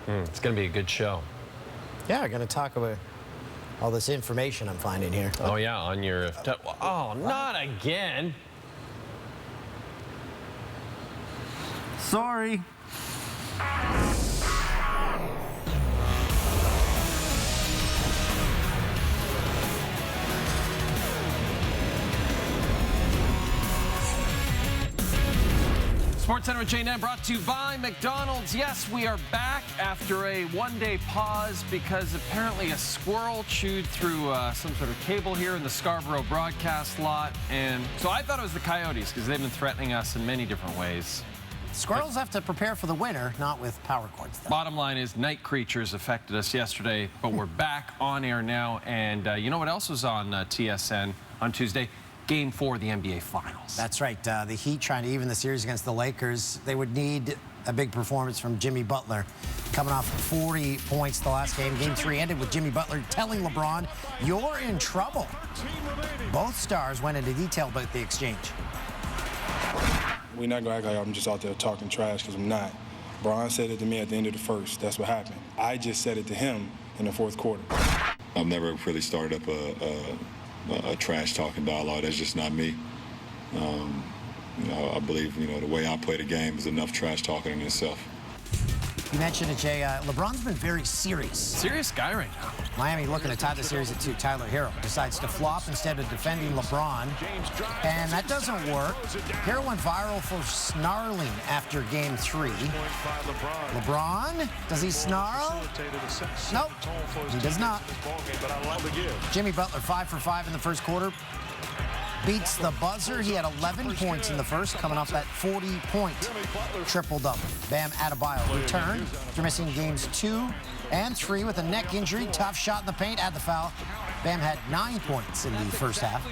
It's going to be a good show. Yeah, we're going to talk about all this information I'm finding here. Oh, yeah, on your... Oh, not again. Sorry. Sports Center with Jane Dan brought to you by McDonald's. Yes, we are back after a one-day pause because apparently a squirrel chewed through some sort of cable here in the Scarborough broadcast lot. And so I thought it was the Coyotes because they've been threatening us in many different ways. Squirrels have to prepare for the winter, not with power cords, though. Bottom line is night creatures affected us yesterday, but we're back on air now. And you know what else was on TSN on Tuesday? Game 4 of the NBA Finals. That's right. The Heat trying to even the series against the Lakers. They would need a big performance from Jimmy Butler. Coming off 40 points the last game. Game 3 ended with Jimmy Butler telling LeBron, "You're in trouble." Both stars went into detail about the exchange. We're not going to act like I'm just out there talking trash, because I'm not. Bron said it to me at the end of the first. That's what happened. I just said it to him in the fourth quarter. I've never really started up a trash-talking dialogue. That's just not me. You know, I believe, you know, the way I play the game is enough trash-talking in itself. You mentioned it, Jay. LeBron's been very serious. Serious guy right now. Miami looking to tie the series at 2. Tyler Hero decides to flop instead of defending LeBron, and that doesn't work. Hero went viral for snarling after Game 3. LeBron, does he snarl? Nope, he does not. Jimmy Butler 5 for 5 in the first quarter. Beats the buzzer. He had 11 points in the first, coming off that 40-point triple-double. Bam Adebayo returned after missing games 2 and 3 with a neck injury. Tough shot in the paint, add the foul. Bam had 9 points in the first half.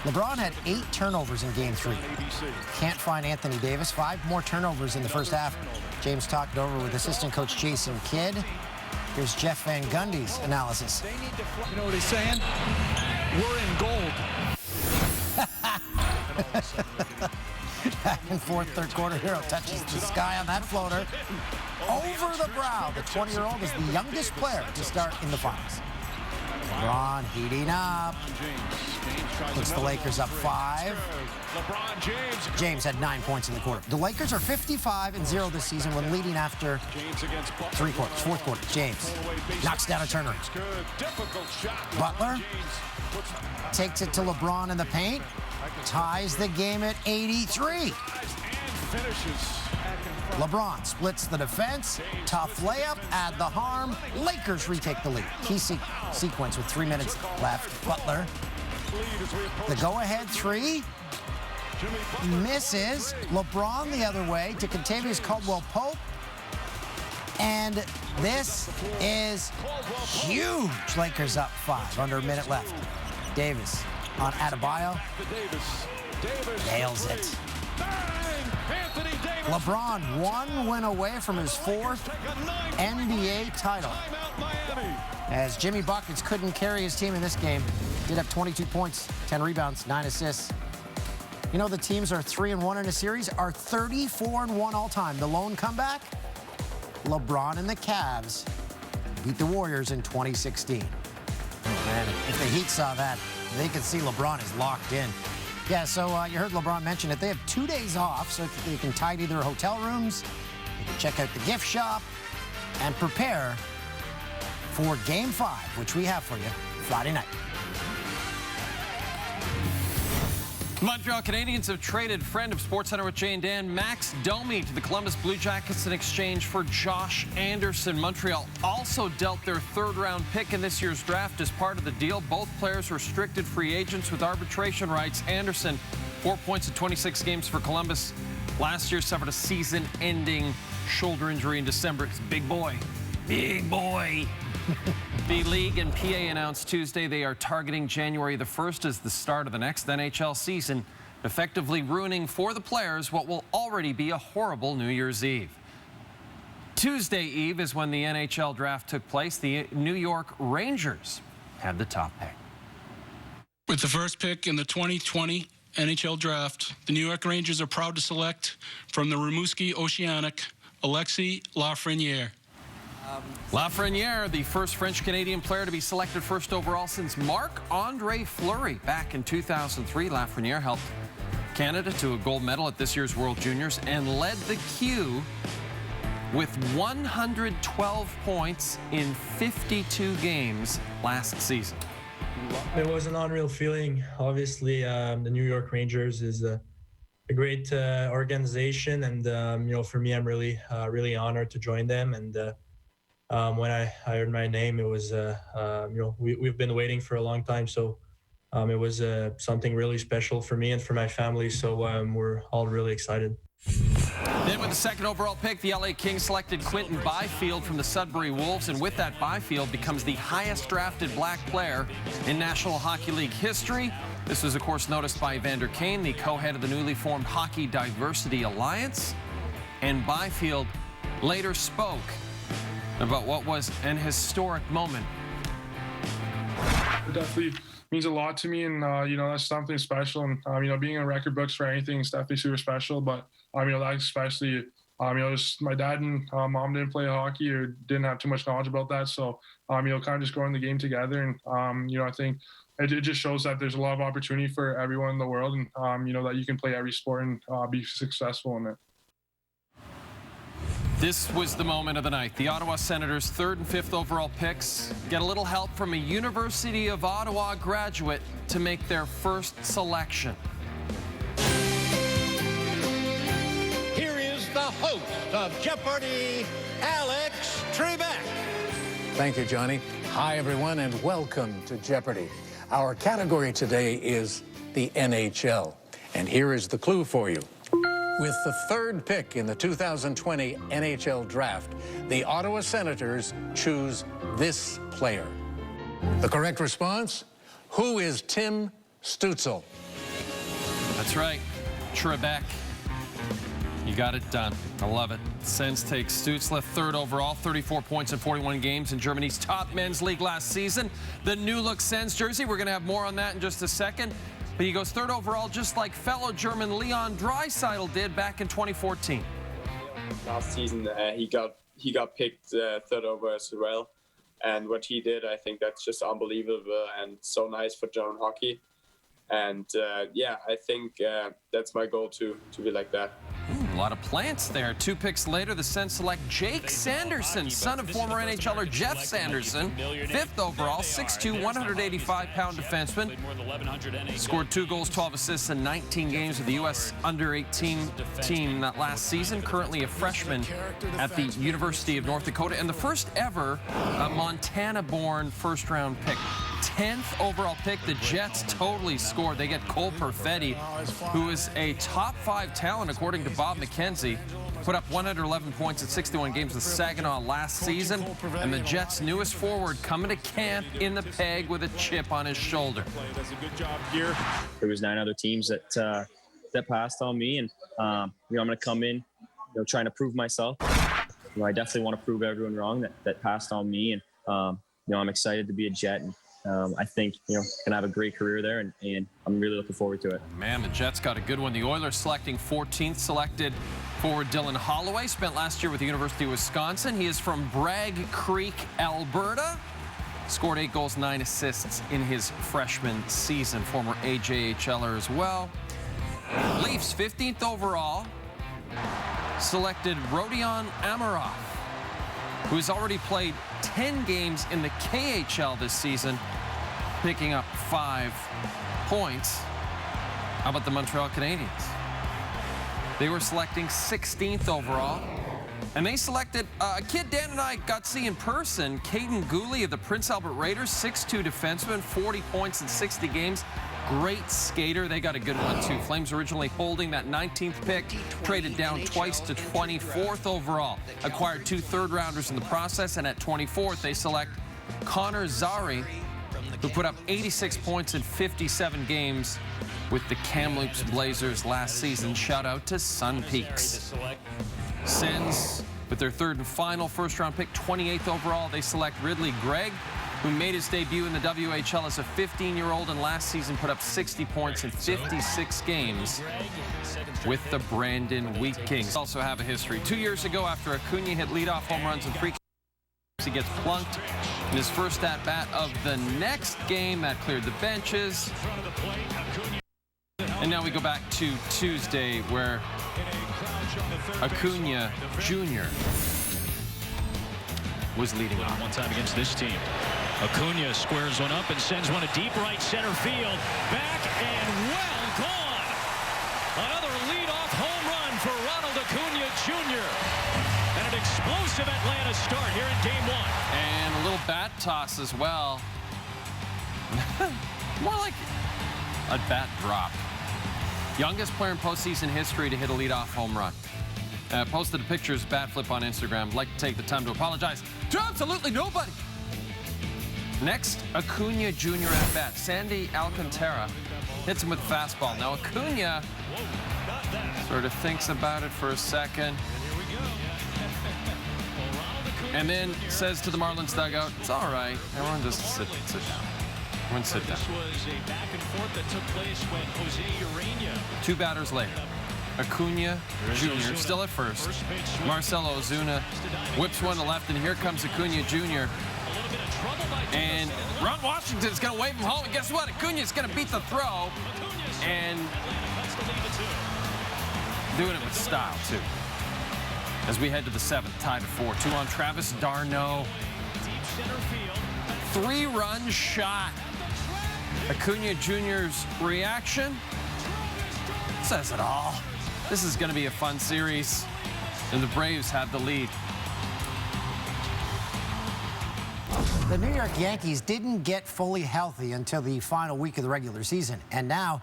LeBron had 8 turnovers in Game 3. Can't find Anthony Davis. 5 more turnovers in the first half. James talked it over with assistant coach Jason Kidd. Here's Jeff Van Gundy's analysis. You know what he's saying? We're in gold. Back and forth, third quarter. Hero touches the sky on that floater. Over the brow. The 20-year-old is the youngest player to start in the finals. LeBron heating up. Puts the Lakers up 5. James had 9 points in the quarter. The Lakers are 55-0 this season when leading after 3 quarters. Fourth quarter, James knocks down a turner. Butler takes it to LeBron in the paint. Ties the game at 83. LeBron splits the defense. Tough layup. Add the harm. Lakers retake the lead. Key sequence with 3 minutes left. Butler. The go-ahead 3. Misses. LeBron the other way to Kentavious Caldwell-Pope. And this is huge. Lakers up 5. Under a minute left. Davis on Adebayo. Nails it. LeBron 1 win away from his 4th NBA title. As Jimmy Buckets couldn't carry his team in this game. Did have 22 points, 10 rebounds, 9 assists. You know the teams are 3-1 in a series, are 34-1 all time. The lone comeback? LeBron and the Cavs beat the Warriors in 2016. Man, if the Heat saw that, they could see LeBron is locked in. Yeah, so you heard LeBron mention it. They have 2 days off, so they can tidy their hotel rooms, they can check out the gift shop, and prepare for Game 5, which we have for you Friday night. Montreal Canadiens have traded friend of SportsCenter with Jay and Dan, Max Domi, to the Columbus Blue Jackets in exchange for Josh Anderson. Montreal also dealt their 3rd-round pick in this year's draft as part of the deal. Both players restricted free agents with arbitration rights. Anderson, 4 points in 26 games for Columbus. Last year suffered a season-ending shoulder injury in December. It's big boy. Big boy. The league and PA announced Tuesday they are targeting January the 1st as the start of the next NHL season, effectively ruining for the players what will already be a horrible New Year's Eve. Tuesday Eve is when the NHL draft took place. The New York Rangers had the top pick. With the first pick in the 2020 NHL draft, the New York Rangers are proud to select from the Rimouski Oceanic, Alexis Lafreniere. Lafreniere, the first French-Canadian player to be selected first overall since Marc-Andre Fleury. Back in 2003, Lafreniere helped Canada to a gold medal at this year's World Juniors and led the queue with 112 points in 52 games last season. It was an unreal feeling. Obviously, the New York Rangers is a great organization, and for me, I'm really honored to join them. And when I heard my name, it was we've been waiting for a long time, so it was something really special for me and for my family. So we're all really excited. Then with the second overall pick, the LA Kings selected Quinton Byfield from the Sudbury Wolves, and with that, Byfield becomes the highest drafted black player in National Hockey League history. This was, of course, noticed by Evander Kane, the co-head of the newly formed Hockey Diversity Alliance. And Byfield later spoke about what was an historic moment. It definitely means a lot to me, and that's something special. And being in record books for anything is definitely super special. But that especially, just my dad and mom didn't play hockey or didn't have too much knowledge about that. So, kind of just growing the game together, and I think it just shows that there's a lot of opportunity for everyone in the world, and that you can play every sport and be successful in it. This was the moment of the night. The Ottawa Senators' 3rd and 5th overall picks get a little help from a University of Ottawa graduate to make their first selection. Here is the host of Jeopardy, Alex Trebek. Thank you, Johnny. Hi, everyone, and welcome to Jeopardy. Our category today is the NHL. And here is the clue for you. With the 3rd pick in the 2020 NHL Draft, the Ottawa Senators choose this player. The correct response? Who is Tim Stützle? That's right, Trebek. You got it done. I love it. Sens takes Stützle 3rd overall, 34 points in 41 games in Germany's top men's league last season. The new look Sens jersey, we're going to have more on that in just a second. But he goes 3rd overall, just like fellow German Leon Draisaitl did back in 2014. Last season, he got picked 3rd over as well. And what he did, I think that's just unbelievable and so nice for German hockey. And I think that's my goal to be like that. A lot of plants there. 2 picks later, the Sens select Jake Sanderson, son of former NHLer Jeff Sanderson. 5th overall, 6'2", 185-pound defenseman. Scored 2 goals, 12 assists in 19 games with the U.S. under-18 team last season. Currently a freshman at the University of North Dakota, and the first ever Montana-born first-round pick. 10th overall pick, the Jets totally scored. They get Cole Perfetti, who is a top 5 talent according to Bob McKenzie. Put up 111 points in 61 games with Saginaw last season, and the Jets' newest forward coming to camp in the peg with a chip on his shoulder. There was 9 other teams that passed on me, and I'm going to come in, trying to prove myself. I definitely want to prove everyone wrong that passed on me, and I'm excited to be a Jet. And I think, can have a great career there, and I'm really looking forward to it. Man, the Jets got a good one. The Oilers selecting 14th, selected forward Dylan Holloway, spent last year with the University of Wisconsin. He is from Bragg Creek, Alberta. Scored 8 goals, 9 assists in his freshman season. Former AJHLer as well. Leafs, 15th overall, selected Rodion Amirov, who has already played 10 games in the KHL this season, picking up 5 points. How about the Montreal Canadiens? They were selecting 16th overall, and they selected a kid Dan and I got to see in person, Caden Gooley of the Prince Albert Raiders, 6'2" defenseman, 40 points in 60 games. Great skater. They got a good one, too. Flames originally holding that 19th pick, traded down twice to 24th overall. Acquired 2 third-rounders in the process, and at 24th, they select Connor Zary, who put up 86 points in 57 games with the Kamloops Blazers last season. Shout out to Sun Peaks. Sens, with their 3rd and final first-round pick, 28th overall, they select Ridley Gregg, who made his debut in the WHL as a 15-year-old and last season put up 60 points in 56 games with the Brandon Wheat Kings. Also have a history. 2 years ago, after Acuna hit leadoff home runs and free He gets plunked in his first at-bat of the next game. That cleared the benches. And now we go back to Tuesday, where Acuna Jr. was leading off. One time against this team. Acuna squares one up and sends one to deep right center field. Back and well gone. Another leadoff home run for Ronald Acuna Jr. And an explosive Atlanta start here in Game 1. And a little bat toss as well. More like a bat drop. Youngest player in postseason history to hit a leadoff home run. Posted a picture of his bat flip on Instagram. I'd like to take the time to apologize to absolutely nobody. Next, Acuna Jr. at bat. Sandy Alcantara hits him with a fastball. Now Acuna sort of thinks about it for a second. And then says to the Marlins dugout, it's all right. Everyone just sit down. Everyone sit down. This was a back and forth that took place when Jose Urena. 2 batters later. Acuna Jr. still at first. Marcelo Ozuna whips one to left, and here comes Acuna Jr. And Ron Washington's going to wave him home. And guess what? Acuna's going to beat the throw. And doing it with style, too. As we head to the 7th, tied at 4. 2 on Travis d'Arnaud. 3-run shot. Acuna Jr.'s reaction says it all. This is going to be a fun series, and the Braves have the lead. The New York Yankees didn't get fully healthy until the final week of the regular season, and now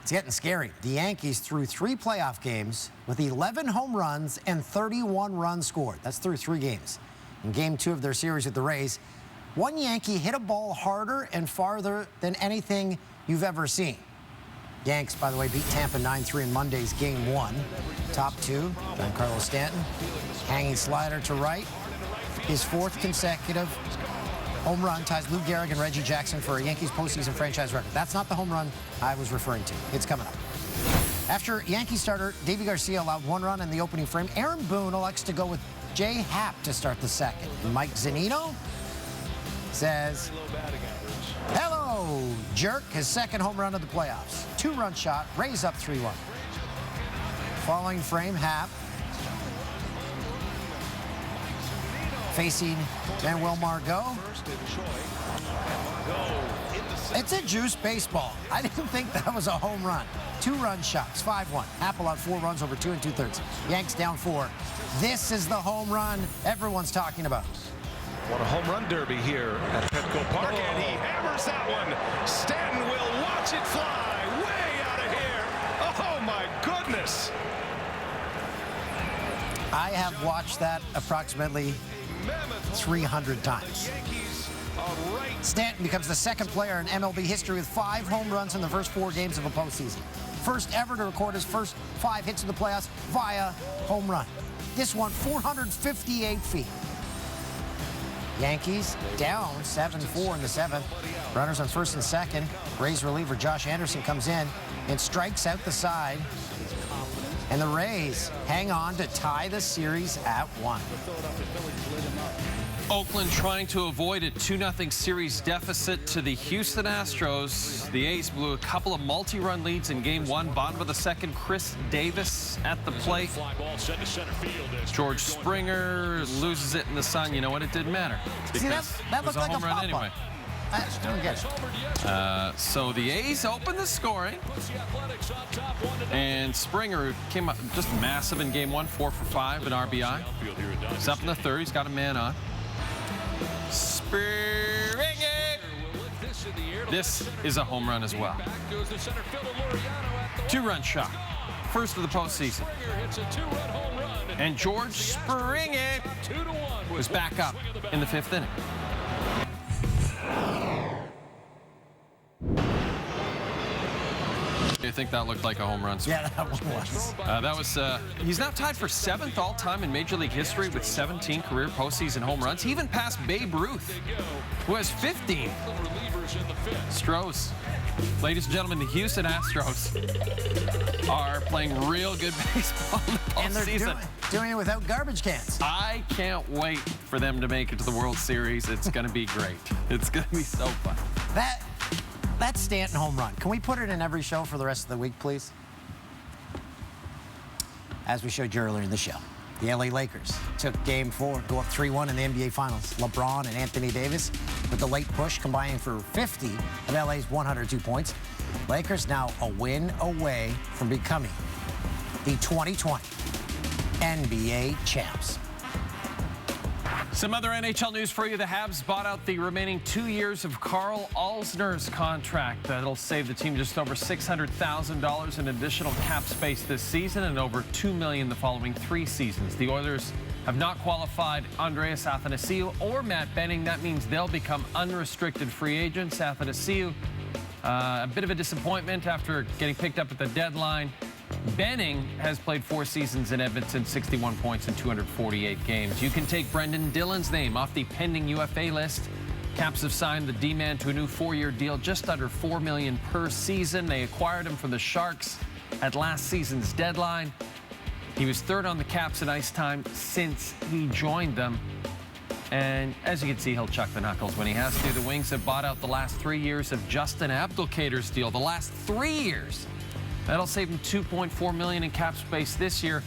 it's getting scary. The Yankees threw 3 playoff games with 11 home runs and 31 runs scored. That's through 3 games. In Game 2 of their series with the Rays, one Yankee hit a ball harder and farther than anything you've ever seen. Yanks, by the way, beat Tampa 9-3 in Monday's Game 1. Top 2, Giancarlo Stanton, hanging slider to right. His 4th consecutive home run ties Lou Gehrig and Reggie Jackson for a Yankees postseason franchise record. That's not the home run I was referring to. It's coming up. After Yankee starter Davey Garcia allowed 1 run in the opening frame, Aaron Boone elects to go with Jay Happ to start the 2nd. Mike Zunino says, hello, jerk, his 2nd home run of the playoffs. 2-run shot, Rays up 3-1. Following frame, Happ facing Manuel Margot. It's a juice baseball. I didn't think that was a home run. 2-run shots, 5-1. Happ allowed 4 runs over 2 2/3. Yanks down 4. This is the home run everyone's talking about. What a home run derby here at Petco Park, and he hammers that one. Stanton will watch it fly way out of here. Oh, my goodness. I have watched that approximately 300 times. Stanton becomes the 2nd player in MLB history with 5 home runs in the first 4 games of a postseason. First ever to record his first 5 hits in the playoffs via home run. This one, 458 feet. Yankees down 7-4 in the 7th. Runners on 1st and 2nd. Rays reliever Josh Anderson comes in and strikes out the side. And the Rays hang on to tie the series at 1. Oakland trying to avoid a 2-0 series deficit to the Houston Astros. The A's blew a couple of multi-run leads in Game 1. Bottom of the 2nd, Chris Davis at the plate. George Springer loses it in the sun. You know what? It didn't matter. See, that looked like a home run pop-up. anyway. I don't get it. So the A's opened the scoring. And Springer came up just massive in Game 1, 4 for 5, an RBI. He's up in the 3rd. He's got a man on. Springer! This is a home run as well. 2-run shot. First of the postseason. And George Springer was back up in the 5th inning. I think that looked like a home run swing. Yeah, that one was. He's now tied for 7th all-time in Major League history with 17 career postseason home runs. He even passed Babe Ruth, who has 15. Stros. Ladies and gentlemen, the Houston Astros are playing real good baseball in the postseason. And they're doing it without garbage cans. I can't wait for them to make it to the World Series. It's going to be great. It's going to be so fun. That Stanton home run, can we put it in every show for the rest of the week, please? As we showed you earlier in the show, the LA Lakers took Game 4, go up 3-1 in the NBA Finals. LeBron and Anthony Davis with the late push combining for 50 of LA's 102 points. Lakers now a win away from becoming the 2020 NBA champs. Some other NHL news for you. The Habs bought out the remaining 2 years of Carl Alzner's contract. That'll save the team just over $600,000 in additional cap space this season and over $2 million the following 3 seasons. The Oilers have not qualified Andreas Athanasiou or Matt Benning. That means they'll become unrestricted free agents. Athanasiou, a bit of a disappointment after getting picked up at the deadline. Benning has played 4 seasons in Edmonton, 61 points in 248 games. You can take Brendan Dillon's name off the pending UFA list. Caps have signed the D-man to a new 4-year deal, just under $4 million per season. They acquired him from the Sharks at last season's deadline. He was 3rd on the Caps in ice time since he joined them. And as you can see, he'll chuck the knuckles when he has to. The Wings have bought out the last 3 years of Justin Abdelkader's deal. The last 3 years. That'll save him $2.4 million in cap space this year.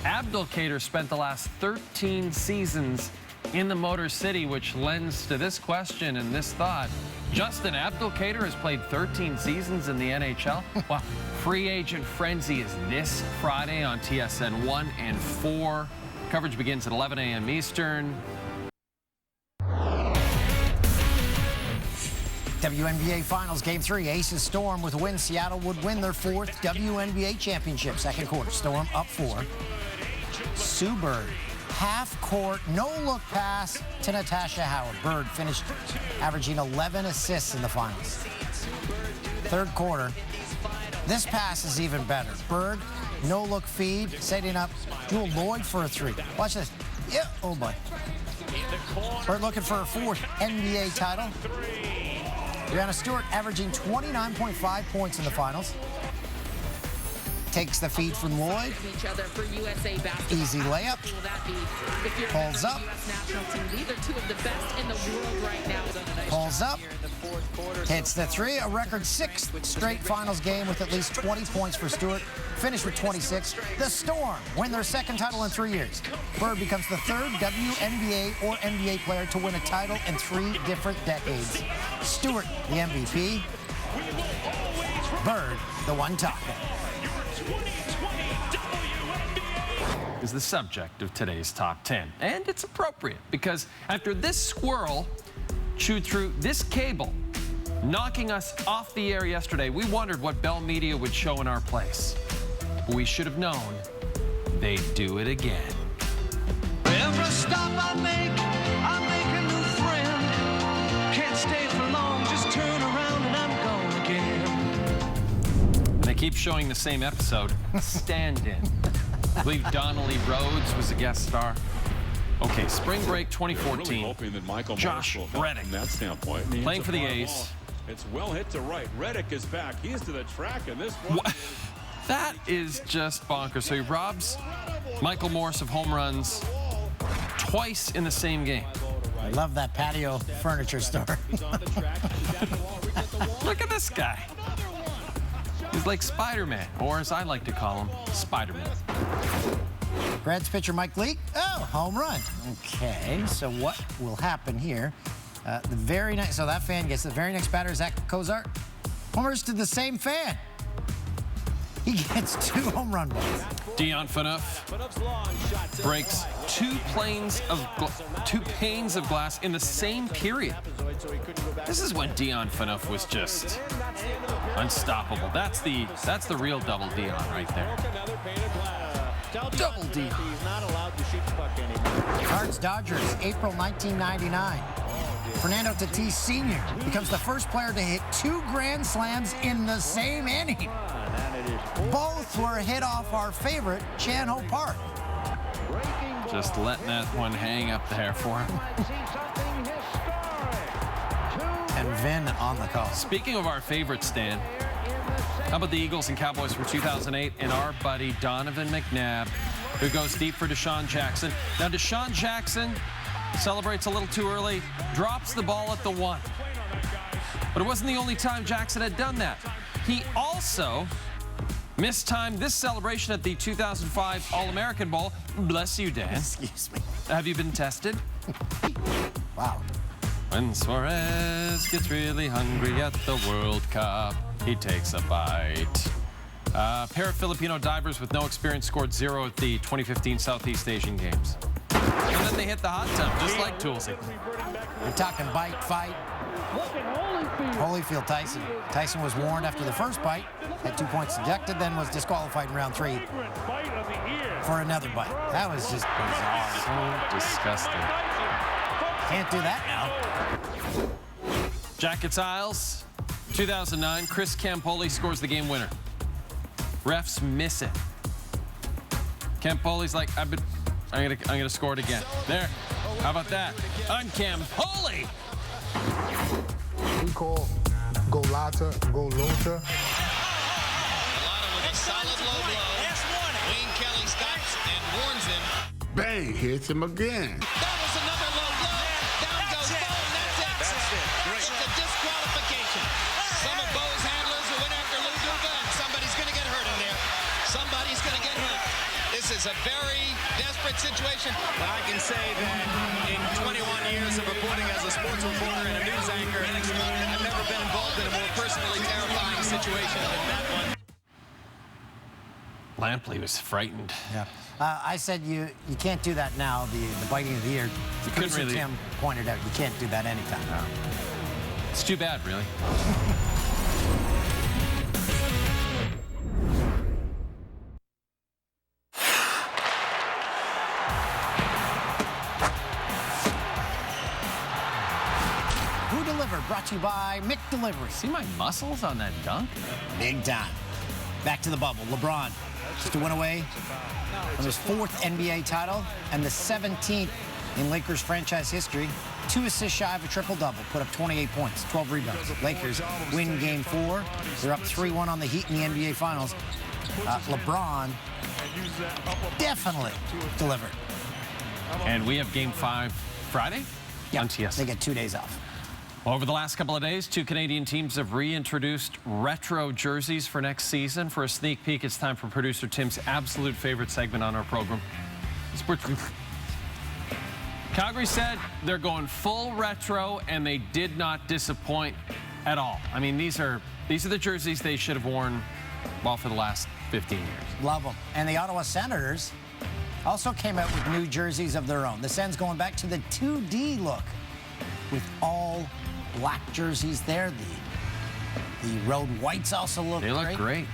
Abdelkader spent the last 13 seasons in the Motor City, which lends to this question and this thought. Justin Abdelkader has played 13 seasons in the NHL. Well, free agent frenzy is this Friday on TSN 1 and 4. Coverage begins at 11 a.m. Eastern. WNBA Finals Game 3, Aces Storm with a win. Seattle would win their 4th WNBA championship. Second quarter, Storm up 4. Sue Bird, half-court, no-look pass to Natasha Howard. Bird finished averaging 11 assists in the finals. Third quarter, this pass is even better. Bird, no-look feed, setting up Jewel Lloyd for a 3. Watch this. Yeah, oh boy. Bird looking for her 4th NBA title. Brianna Stewart averaging 29.5 points in the finals. Takes the feed from Lloyd. Easy layup. Pulls up. Pulls up. Hits the 3. A record 6th straight finals game with at least 20 points for Stewart. Finished with 26. The Storm win their 2nd title in 3 years. Bird becomes the 3rd WNBA or NBA player to win a title in 3 different decades. Stewart, the MVP. Bird, the one talking. Is the subject of today's Top 10. And it's appropriate because after this squirrel chewed through this cable, knocking us off the air yesterday, we wondered what Bell Media would show in our place. We should have known they'd do it again. Every stop I make a new friend. Can't stay for long, just turn around and I'm gone again. And they keep showing the same episode, Stand In. I believe Donnelly Rhodes was a guest star. Okay, spring break 2014. Really hoping that Michael Josh Reddick from that standpoint. playing for the A's. It's well hit to right. Reddick is back. He's to the track, and this one. That is just bonkers. So he robs Michael Morse of home runs twice in the same game. I love that patio furniture store. Look at this guy. He's like Spider-Man, or as I like to call him, Spider-Man. Reds pitcher Mike Leake. Oh, home run. Okay, so what will happen here? The very next, so that fan gets the very next batter, Zach Cozart. Homers to the same fan. He gets 2 home run balls. Dion Phaneuf breaks 2 panes of glass in the same period. This is when Dion Phaneuf was just unstoppable. That's the real double Dion right there. Double Dion. Cards Dodgers, April 1999. Fernando Tatis Sr. becomes the first player to hit 2 grand slams in the same inning. Both were hit off our favorite, Chan-Ho Park. Just letting that one hang up there for him. And Vin on the call. Speaking of our favorite, Stan, how about the Eagles and Cowboys from 2008 and our buddy Donovan McNabb, who goes deep for Deshaun Jackson. Now, Deshaun Jackson celebrates a little too early, drops the ball at the 1. But it wasn't the only time Jackson had done that. He also mistimed this celebration at the 2005 All-American Bowl. Bless you, Dan. Excuse me. Have you been tested? Wow. When Suarez gets really hungry at the World Cup, he takes a bite. A pair of Filipino divers with no experience scored 0 at the 2015 Southeast Asian Games. And then they hit the hot tub, just like Toolsy. We're talking bite, fight. Holyfield Tyson. Tyson was warned after the first bite, had 2 points deducted, then was disqualified in round 3 for another bite. That was just bizarre. So disgusting. Can't do that now. Jackets Isles, 2009, Chris Campoli scores the game winner. Refs miss it. Campoli's like, I'm gonna score it again. There. How about that? I'm Campoli. We call Golata, Golota. Golata with a solid low blow. Wayne Kelly stops and warns him. Bang, hits him again. That was another low blow. Down goes Bo, and that's it. It's a disqualification. Some of Bo's handlers who went after Lou Duga, and somebody's going to get hurt in there. Somebody's going to get hurt. This is a very desperate situation. But I can say that in 21 years of reporting as a sports reporter and a news anchor, I've never been involved in a more personally terrifying situation than that one. Lampley was frightened. Yeah. I said you can't do that now, the biting of the ear. You couldn't really. Tim pointed out you can't do that anytime. No. It's too bad, really. Who Delivered, brought to you by McDelivery. See my muscles on that dunk? Big time. Back to the bubble. LeBron just to win away on his 4th NBA title and the 17th in Lakers franchise history. 2 assists shy of a triple-double. Put up 28 points, 12 rebounds. Lakers win Game 4. They're up 3-1 on the Heat in the NBA Finals. LeBron definitely delivered. And we have Game 5 Friday on TS. They get 2 days off. Over the last couple of days, 2 Canadian teams have reintroduced retro jerseys for next season. For a sneak peek, it's time for producer Tim's absolute favorite segment on our program. Calgary said they're going full retro, and they did not disappoint at all. I mean, these are the jerseys they should have worn, well, for the last 15 years. Love them. And the Ottawa Senators also came out with new jerseys of their own. The Sens going back to the 2D look with all black jerseys there. The road whites also look great. They look great.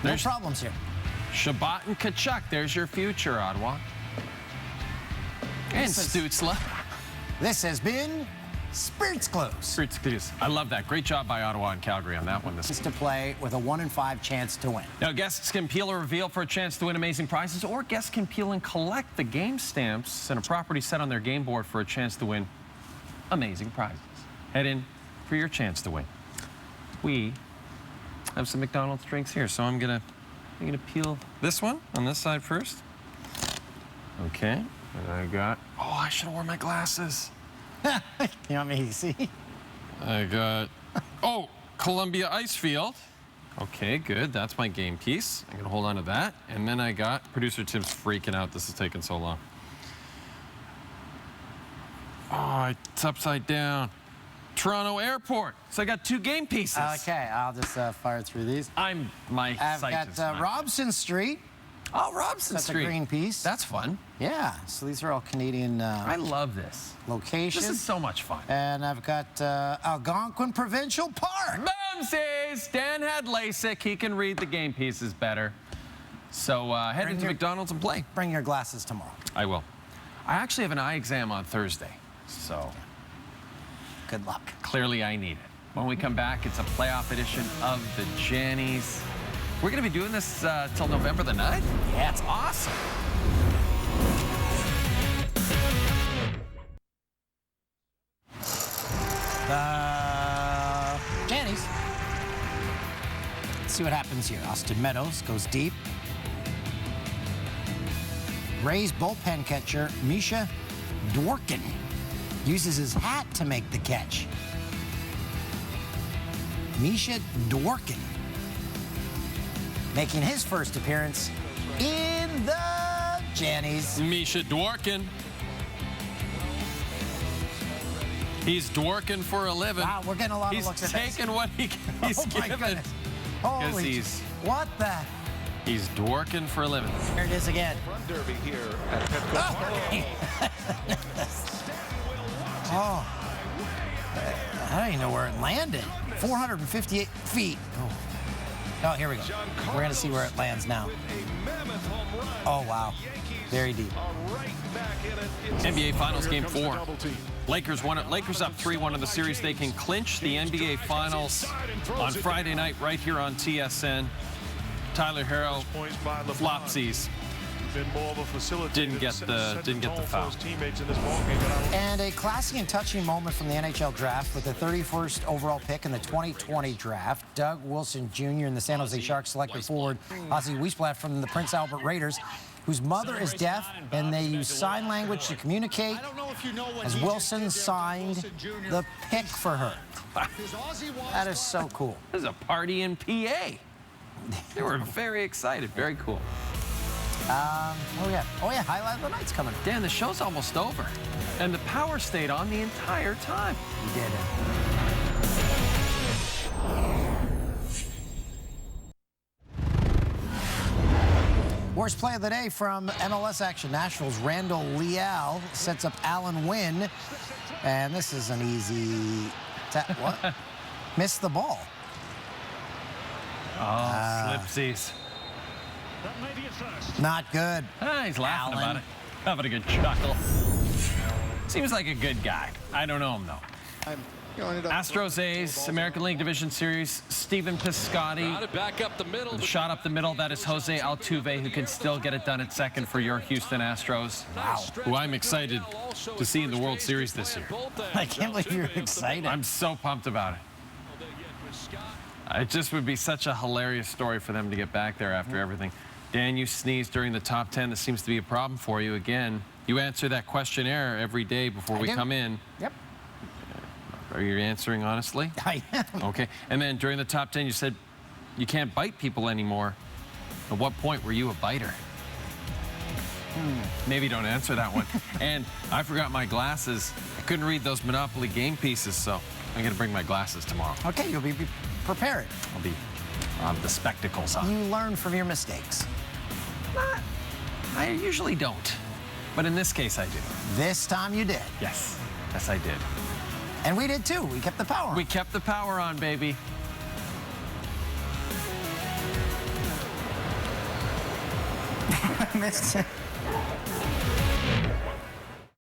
No problems here. Shabbat and Kachuk, there's your future, Ottawa. And Stützle. This has been Spirits Clues. Spirits Clues. I love that. Great job by Ottawa and Calgary on that one. This is to play with a 1 in 5 chance to win. Now, guests can peel or reveal for a chance to win amazing prizes, or guests can peel and collect the game stamps and a property set on their game board for a chance to win amazing prizes. Head in for your chance to win. We have some McDonald's drinks here, so I'm gonna peel this one on this side first. Okay, and I got, oh, I should have worn my glasses. You want me to see? I got, oh, Columbia Icefield. Okay, good, that's my game piece. I'm gonna hold on to that. And then I got, producer Tim's freaking out, this is taking so long. Oh, it's upside down. Toronto Airport. So I got 2 game pieces. Okay, I'll just fire through these. I've got Robson Street. Oh, Robson Street. That's a green piece. That's fun. Yeah, so these are all Canadian I love this. Locations. This is so much fun. And I've got Algonquin Provincial Park. Boomsies! Dan had LASIK. He can read the game pieces better. So head into McDonald's and play. Bring your glasses tomorrow. I will. I actually have an eye exam on Thursday, so good luck. Clearly I need it. When we come back, it's a playoff edition of the Jannies. We're going to be doing this till November the 9th? Yeah. That's awesome. Jannies. Let's see what happens here. Austin Meadows goes deep. Rays bullpen catcher Misha Dworkin uses his hat to make the catch. Misha Dworkin making his first appearance in the Jannies. Misha Dworkin. He's dworking for a living. Wow, we're getting a lot of looks at this. He's taking what he's given. Holy, what the? He's dworking for a living. There it is again. Run derby here at Petco Park. Oh, I don't even know where it landed. 458 feet. Oh, here we go. We're going to see where it lands now. Oh, wow. Very deep. NBA Finals Game 4. Lakers won it. Lakers up 3-1 in the series. They can clinch the NBA Finals on Friday night right here on TSN. Tyler Hero, flopsies. Didn't get the foul. And a classy and touching moment from the NHL draft with the 31st overall pick in the 2020 draft. Doug Wilson Jr. and the San Jose Sharks selected forward Ozzy Wiesblatt from the Prince Albert Raiders, whose mother is deaf, and they use sign language to communicate, as Wilson signed the pick for her. That is so cool. There's a party in PA. They were very excited. Very cool. Oh yeah, highlight of the night's coming. Dan, the show's almost over, and the power stayed on the entire time. You did it. Worst play of the day from MLS action. Nashville's Randall Leal sets up Alan Wynn, and this is an easy what? Missed the ball. Oh, slipsies. Not good. He's laughing about it. Having a good chuckle. Seems like a good guy. I don't know him, though. Astros A's American League Division Series. Steven Piscotty. Back up the middle. The shot up the middle. That is Jose Altuve, who can still get it done at second for your Houston Astros. Wow. Who I'm excited to see in the World Series this year. I can't believe you're excited. I'm so pumped about it. It just would be such a hilarious story for them to get back there after everything. Dan, you sneezed during the top 10. This seems to be a problem for you again. You answer that questionnaire every day before we come in. Yep. Are you answering honestly? I am. Okay. And then during the top 10, you said you can't bite people anymore. At what point were you a biter? Maybe don't answer that one. And I forgot my glasses. I couldn't read those Monopoly game pieces, so I'm going to bring my glasses tomorrow. Okay, you'll be prepared. I'll have the spectacles on. You learn from your mistakes. I usually don't. But in this case, I do. This time you did. Yes. Yes, I did. And we did too. We kept the power on. We kept the power on, baby. Missed it.